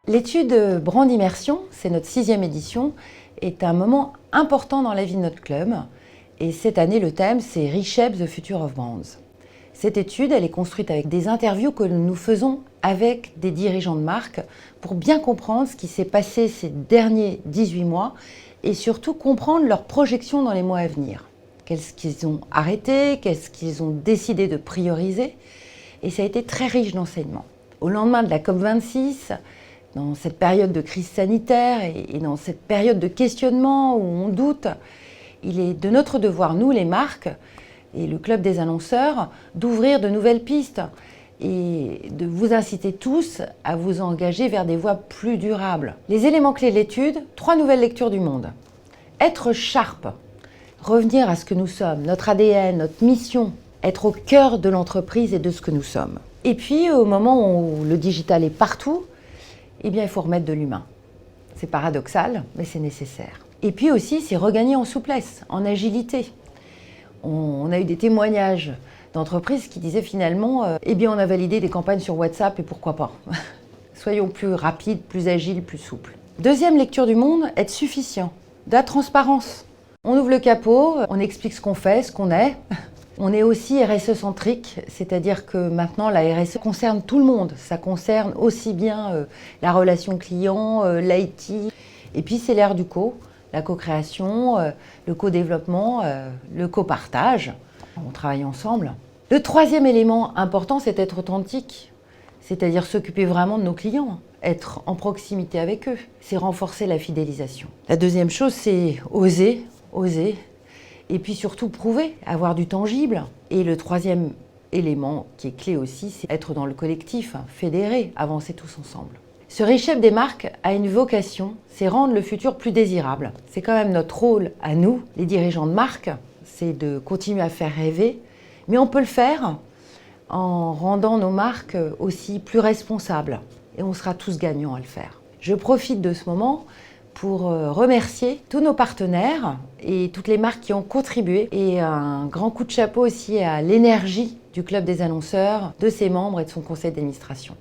L'étude Brand Immersion, c'est notre 6e édition, est un moment important dans la vie de notre club. Et cette année, le thème, c'est Reshape the Future of Brands. Cette étude, elle est construite avec des interviews que nous faisons avec des dirigeants de marque pour bien comprendre ce qui s'est passé ces derniers 18 mois et surtout comprendre leurs projections dans les mois à venir. Qu'est-ce qu'ils ont arrêté, qu'est-ce qu'ils ont décidé de prioriser. Et ça a été très riche d'enseignements. Au lendemain de la COP26, dans cette période de crise sanitaire et dans cette période de questionnement où on doute, il est de notre devoir, nous les marques et le club des annonceurs, d'ouvrir de nouvelles pistes et de vous inciter tous à vous engager vers des voies plus durables. Les éléments clés de l'étude, 3 nouvelles lectures du monde. Être sharp, revenir à ce que nous sommes, notre ADN, notre mission, être au cœur de l'entreprise et de ce que nous sommes. Et puis, au moment où le digital est partout, eh bien, il faut remettre de l'humain. C'est paradoxal, mais c'est nécessaire. Et puis aussi, c'est regagner en souplesse, en agilité. On a eu des témoignages d'entreprises qui disaient finalement eh bien, on a validé des campagnes sur WhatsApp et pourquoi pas. Soyons plus rapides, plus agiles, plus souples. Deuxième lecture du monde, être suffisant. De la transparence. On ouvre le capot, on explique ce qu'on fait, ce qu'on est. On est aussi RSE-centrique, c'est-à-dire que maintenant la RSE concerne tout le monde. Ça concerne aussi bien la relation client, l'IT, et puis c'est l'ère du co, la co-création, le co-développement, le co-partage. On travaille ensemble. Le troisième élément important, c'est être authentique, c'est-à-dire s'occuper vraiment de nos clients, être en proximité avec eux. C'est renforcer la fidélisation. La deuxième chose, c'est oser. Et puis surtout prouver, avoir du tangible. Et le troisième élément qui est clé aussi, c'est être dans le collectif, fédérer, avancer tous ensemble. Ce Reshape des marques a une vocation, c'est rendre le futur plus désirable. C'est quand même notre rôle à nous, les dirigeants de marque, c'est de continuer à faire rêver, mais on peut le faire en rendant nos marques aussi plus responsables. Et on sera tous gagnants à le faire. Je profite de ce moment pour remercier tous nos partenaires et toutes les marques qui ont contribué. Et un grand coup de chapeau aussi à l'énergie du Club des annonceurs, de ses membres et de son conseil d'administration.